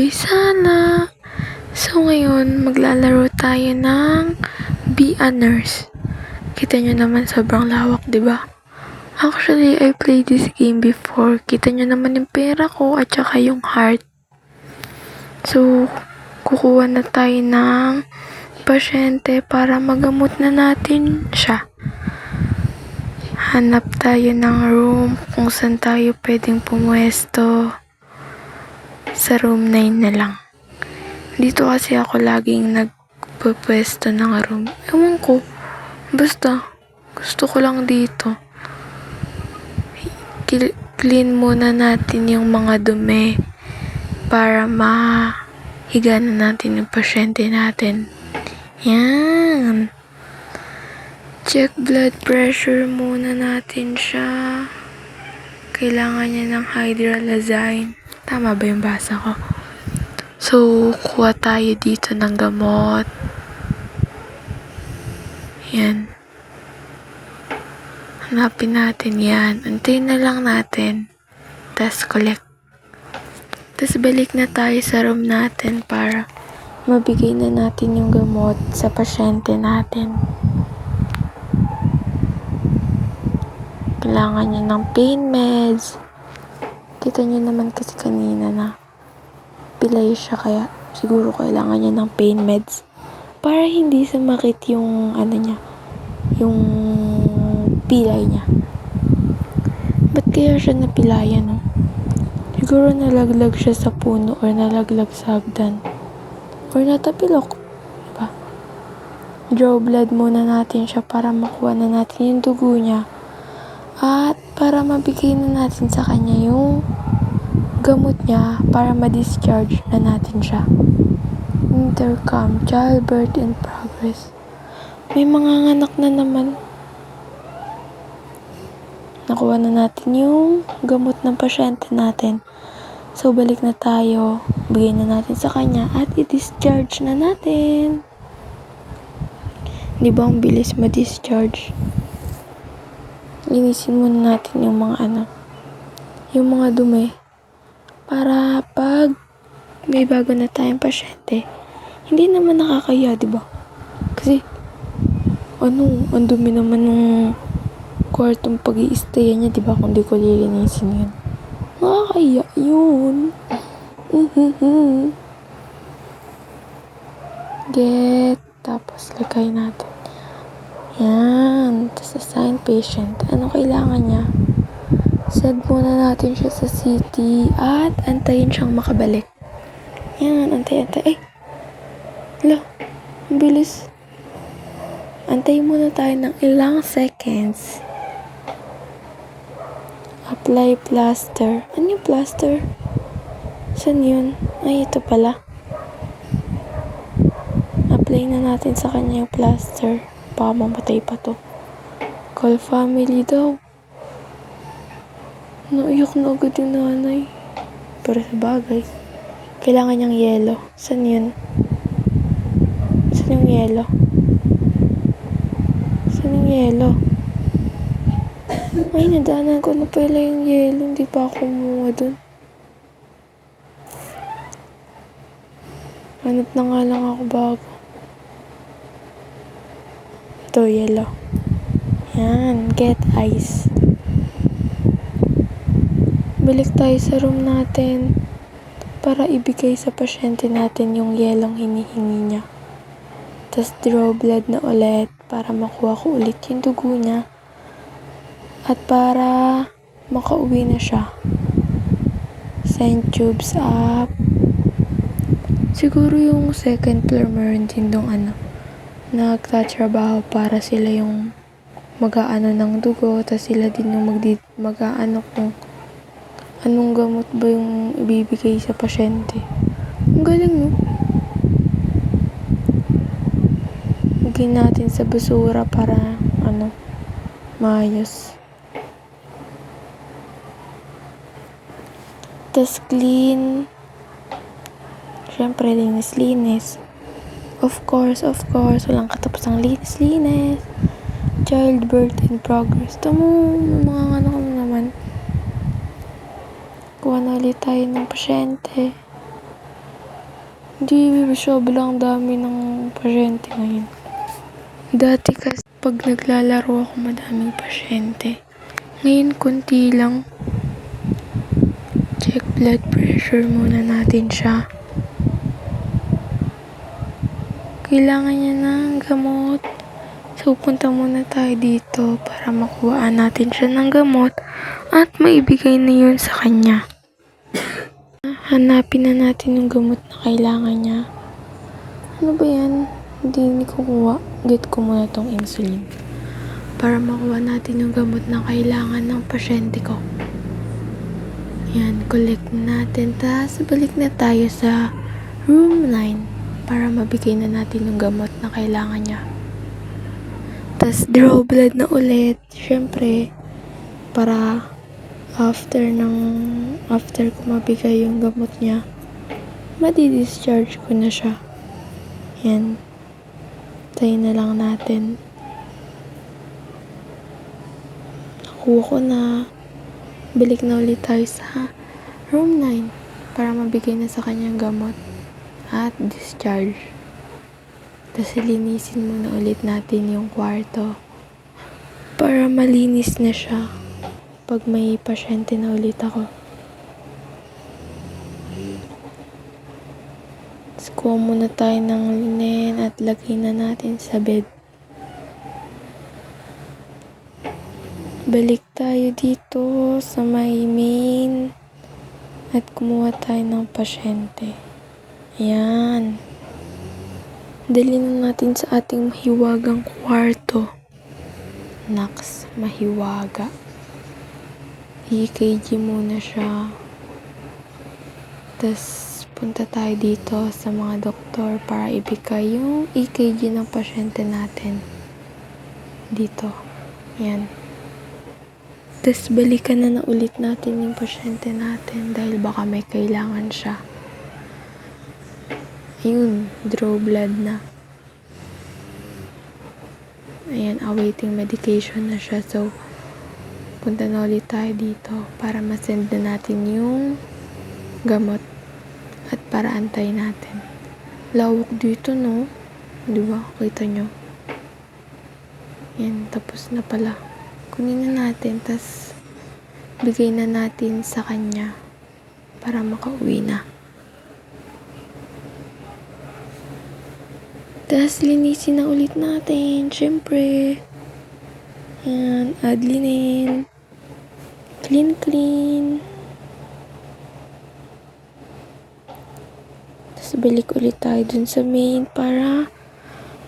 Sana. So ngayon, maglalaro tayo ng Be a Nurse. Kita nyo naman sobrang lawak, di ba? Actually, I played this game before. Kita nyo naman yung pera ko at saka yung heart. So, kukuha na tayo ng pasyente para magamot na natin siya. Hanap tayo ng room kung saan tayo pwedeng pumuesto. Sa room 9 na lang. Dito kasi ako laging nagpupwesto ng room. Ewan ko. Basta, gusto ko lang dito. Clean muna natin yung mga dumi para mahiga na natin yung pasyente natin. Yan. Check blood pressure muna natin siya. Kailangan niya ng hydralazine. Tama ba yung basa ko? So, kuha tayo dito ng gamot. Yan. Hanapin natin yan. Antayin na lang natin. Tapos collect. Tapos balik na tayo sa room natin para mabigay na natin yung gamot sa pasyente natin. Kailangan niya ng pain meds. Kita niyo naman kasi kanina na pilay siya, kaya siguro kailangan niya ng pain meds para hindi sumakit yung yung pilay niya. Ba't kaya siya napilayan, no? Siguro nalaglag siya sa puno or nalaglag sa hagdan or natapilok, diba? Draw blood muna natin siya para makuha na natin yung dugo niya at para mabigay na natin sa kanya yung gamot niya para ma-discharge na natin siya. Intercom, childbirth in progress. May mga anak na naman. Nakuha na natin yung gamot ng pasyente natin. So, balik na tayo. Bigay na natin sa kanya at i-discharge na natin. Di ba ang bilis ma-discharge? Linisin muna natin yung mga yung mga dumi. Para pag may bago na tayong pasyente, hindi naman nakakaya, di ba? Kasi, ang dumi naman ng kwartong pag-i-stayan niya, di ba? Kung di ko lilinisin yun. Nakakaya yun. Tapos lagay natin. Yan. Tapos assign patient. Ano kailangan niya? Send muna natin siya sa city at antayin siyang makabalik. Yan, antay. Ay! Hala, ang bilis. Antayin muna tayo ng ilang seconds. Apply plaster. Ano yung plaster? Saan yun? Ay, ito pala. Apply na natin sa kanya yung plaster. Baka mamatay pa to. Call family daw. Naiyak na agad yung nanay. Pero sa bagay, kailangan niyang yelo. Saan yun? Saan yung yelo? Saan yung yelo? Ay, nadaanan ko na pala yung yelo. Hindi pa ako kumuha dun. Hanap na nga lang ako bago. Ito, yelo. Yan, get ice. Balik tayo sa room natin para ibigay sa pasyente natin yung yelong hinihingi niya. Tapos draw blood na ulit para makuha ko ulit yung dugo niya at para makauwi na siya. Send tubes up. Siguro yung second floor meron din dong nagtatrabaho para sila yung mag-aano ng dugo, tapos sila din yung mag-aano kung anong gamot ba yung ibibigay sa pasyente. Ang galing, no? Lagyan natin sa basura para maayos. Tas clean. Siyempre, linis. Of course, walang katapusang linis. Childbirth in progress. Tamo, mga naman. Kuha na ulit tayo ng pasyente. Hindi, sobrang dami ng pasyente ngayon. Dati kasi pag naglalaro ako madaming pasyente. Ngayon konti lang. Check blood pressure muna natin siya. Kailangan niya ng gamot. So, punta muna tayo dito para makuhaan natin siya ng gamot at maibigay na yun sa kanya. Hanapin na natin yung gamot na kailangan niya. Ano ba yan? Hindi ko kuha. Get ko muna tong insulin para makuha natin yung gamot na kailangan ng pasyente ko. Yan, collect natin. Tapos, balik na tayo sa room 9 para mabigay na natin yung gamot na kailangan niya. Tapos, draw blood na ulit. Siyempre, para after ko mabigay yung gamot niya, madi-discharge ko na siya. Yan. Tayo na lang natin. Nakuha ko na. Balik na ulit tayo sa room 9 para mabigay na sa kanyang gamot at discharge. Tapos linisin muna ulit natin yung kwarto para malinis na siya pag may pasyente na ulit ako. Tapos kuha muna tayo ng linen at lagay na natin sa bed. Balik tayo dito sa may main at kumuha tayo ng pasyente. Ayan. Dali na natin sa ating mahiwagang kwarto. Naks, mahiwaga. EKG muna siya. Tapos, punta tayo dito sa mga doktor para ibigay yung EKG ng pasyente natin. Dito. Ayan. Tapos, balikan na ulit natin yung pasyente natin dahil baka may kailangan siya. Ayun, draw blood na. Ayan, awaiting medication na siya. So, punta na ulit tayo dito para masend na natin yung gamot at para antay natin. Lawak dito, no? Diba? Kita nyo? Yan, tapos na pala. Kunin na natin, tas bigay na natin sa kanya para makauwi na. Tas linisin na ulit natin, syempre. Yan, add linen. Clean. Tas balik ulit tayo dun sa main para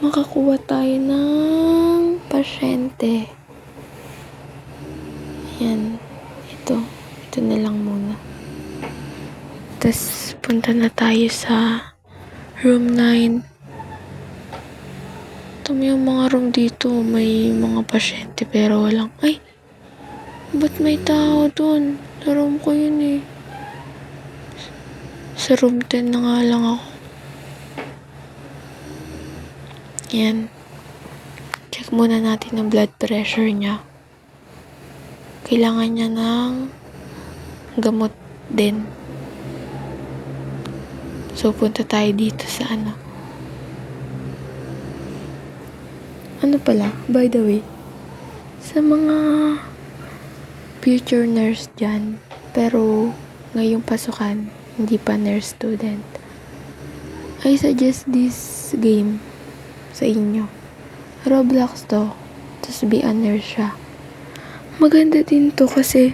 makakuha tayo ng pasyente. Yan, ito na lang muna. Tas punta na tayo sa room 9. Ito yung mga room dito, may mga pasyente pero walang, ay, ba't may tao dun? Sa room ko yun eh. Sa room 10 na nga lang ako. Yan. Check muna natin ang blood pressure niya. Kailangan niya ng gamot din. So, punta tayo dito sa Ano pala, by the way, sa mga future nurse dyan, pero ngayong pasukan, hindi pa nurse student, I suggest this game sa inyo. Roblox to, tapos be a nurse siya. Maganda din to kasi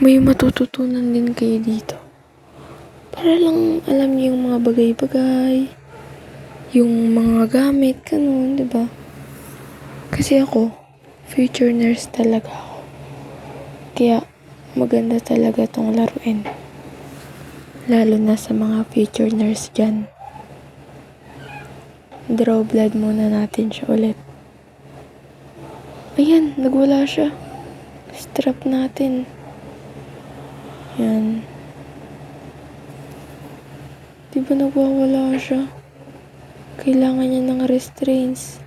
may matututunan din kayo dito. Para lang alam niyo yung mga bagay-bagay, yung mga gamit, ganun, diba? Kasi ako, future nurse talaga ako. Kaya, maganda talaga tong laruin. Lalo na sa mga future nurse dyan. Draw blood muna natin siya ulit. Ayan, nagwala siya. Strap natin. Yan. Diba nagwawala siya? Kailangan niya ng restraints.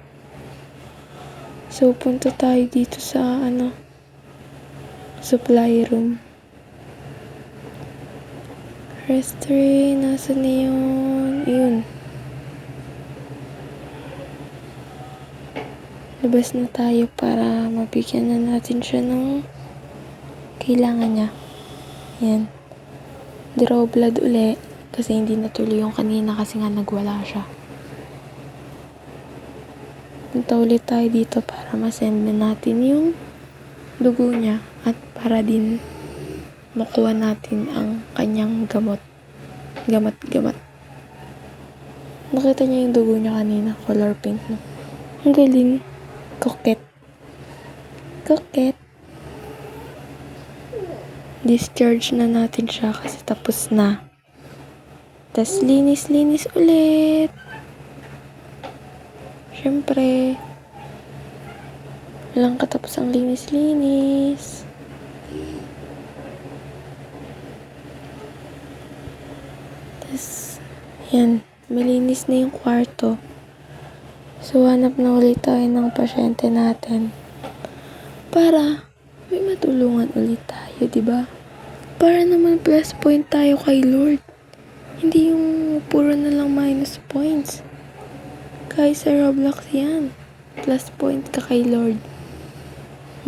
So, punta tayo dito sa, supply room. Press 3. Nasaan na yun? Yun. Labas na tayo para mabigyan na natin siya ng kailangan niya. Yan. Draw blood uli. Kasi hindi natuloy yung kanina kasi nga nagwala siya. Punta ulit tayo dito para masend na natin yung dugo niya. At para din makuha natin ang kanyang gamot. Gamot. Nakita niya yung dugo niya kanina. Color pink, no? Ang galing. Coquette. Discharge na natin siya kasi tapos na. Tas linis ulit. Siyempre, walang katapos ang linis. Tas, yan. Malinis na yung kwarto. So, hanap na ulit tayo ng pasyente natin. Para may matulungan ulit tayo, diba? Para naman plus point tayo kay Lord. Hindi yung puro na lang minus points. Kahit sa Roblox yan. Plus point ka kay Lord.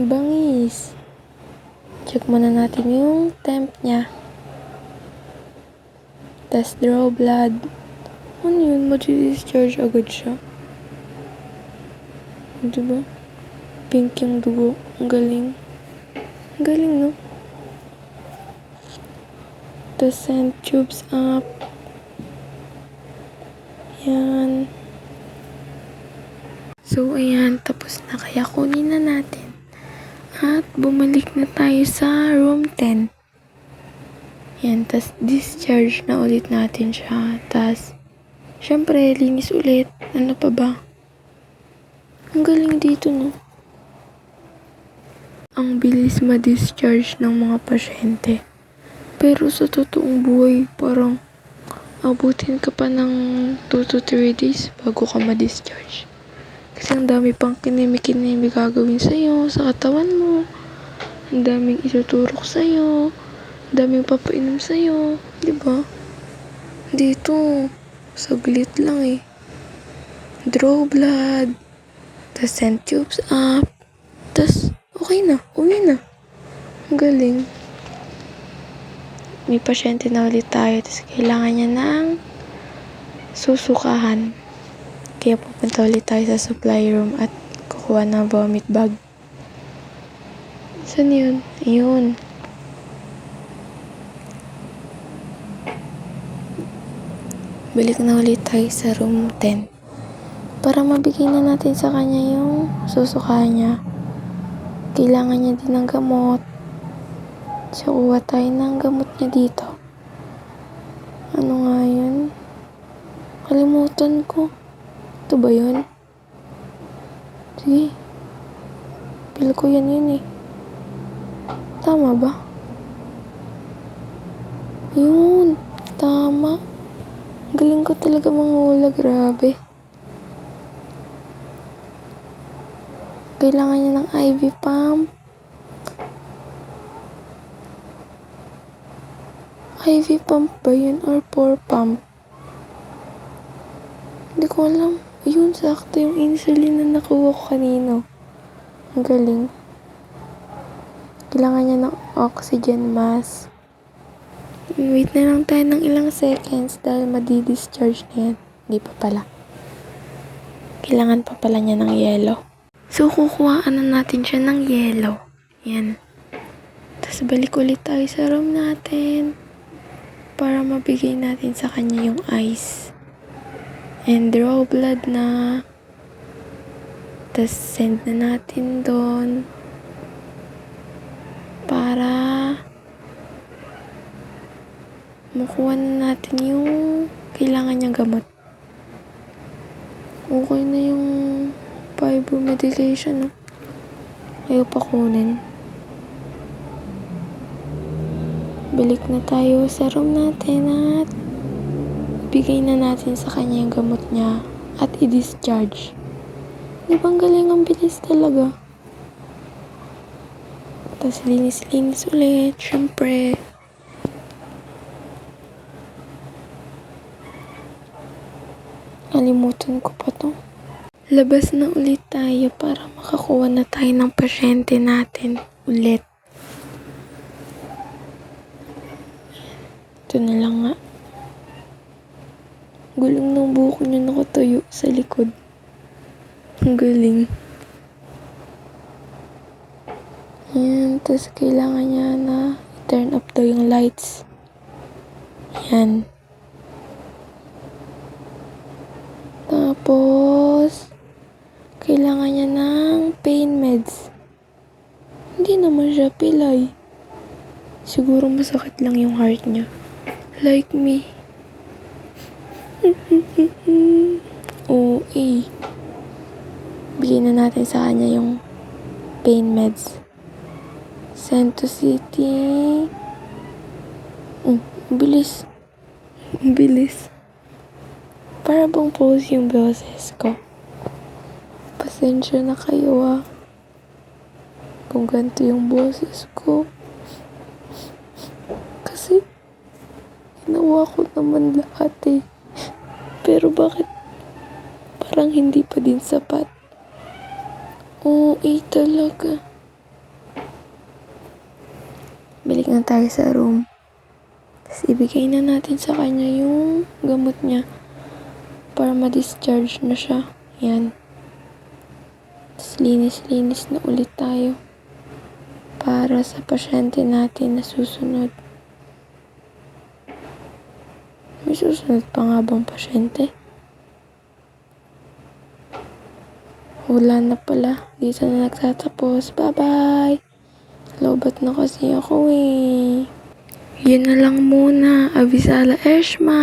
Bangis. Check muna natin yung temp niya. Tas draw blood. Ano yun? Mag-discharge agad siya. Diba? Pink yung dugo. Ang galing. Ang galing, no? To send tubes up. Yan. So, ayan. Tapos na. Kaya kunin na natin. At bumalik na tayo sa room 10. Yan. Tas discharge na ulit natin siya. Tas, syempre, linis ulit. Ano pa ba? Ang galing dito, no? Ang bilis ma-discharge ng mga pasyente. Pero sa totoong buhay, parang abutin ka pa ng 2 to 3 days bago ka ma-discharge. Kasi ang dami pang kinimi gagawin sa'yo, sa katawan mo. Ang daming ituturok sa'yo. Ang daming papainom sa'yo. Diba? Dito, saglit lang eh. Draw blood. Tas send tubes up. Tas, okay na. Uwi na. Ang galing. May pasyente na ulit tayo. Tas kailangan niya ng susukahan. Kaya pupunta ulit tayo sa supply room at kukuha ng vomit bag. Saan yun? Ayun. Balik na ulit tayo sa room 10. Para mabigay na natin sa kanya yung susukahan niya. Kailangan niya din ng gamot. So, kuha tayo ng gamot niya dito. Ano nga yun? Kalimutan ko. Ito ba yun? Sige. Pil ko yun eh. Tama ba? Yun. Tama. Galing ko talaga mangula. Grabe. Kailangan niya ng IV pump. IV pump ba yun or pour pump? Hindi ko alam. Ayun, sakto yung insulin na nakuha ko kanino. Ang galing. Kailangan niya ng oxygen mask. Wait na lang tayo ng ilang seconds dahil madi-discharge na yan. Hindi pa pala. Kailangan pa pala niya ng yellow. So, kukuhaan na natin siya ng yellow. Yan. Tapos, balik ulit tayo sa room natin para mabigay natin sa kanya yung ice. And draw blood na. Tapos, send na natin doon para makuha na natin yung kailangan niyang gamot. Okay na yung fiber medication, no? Ayaw pa kunin. Balik na tayo sa room natin at bigay na natin sa kanya yung gamot niya at i-discharge. Di ba ang galing, ang bilis talaga? Tapos linis ulit, syempre. nakalimutan ko pa to. Labas na ulit tayo para makakuha na tayo ng pasyente natin ulit. Ito na lang nga. Guling ng buhok niya nakatayo sa likod. Ang galing. Yan, tapos kailangan niya na i-turn up daw yung lights. Yan. Tapos, kailangan niya ng pain meds. Hindi naman siya pilay. Siguro masakit lang yung heart niya. Like me. Oo eh. Bigyan na natin sa kanya yung pain meds. Send to city. Bilis. Bilis. Para bang pause yung boses ko. Pasensya na kayo kung ganito yung boses ko. Kasi ginawa ko naman lahat eh. Pero bakit parang hindi pa din sapat? Oo talaga. Balik na tayo sa room. Tapos ibigay na natin sa kanya yung gamot niya para ma-discharge na siya. Yan. Tapos linis-linis na ulit tayo para sa pasyente natin na susunod. May susunod pa nga bang pasyente? Wala na pala. Dito na nagtatapos. Bye-bye! Lobat na kasi ako eh. Yun na lang muna. Avisala Eshma!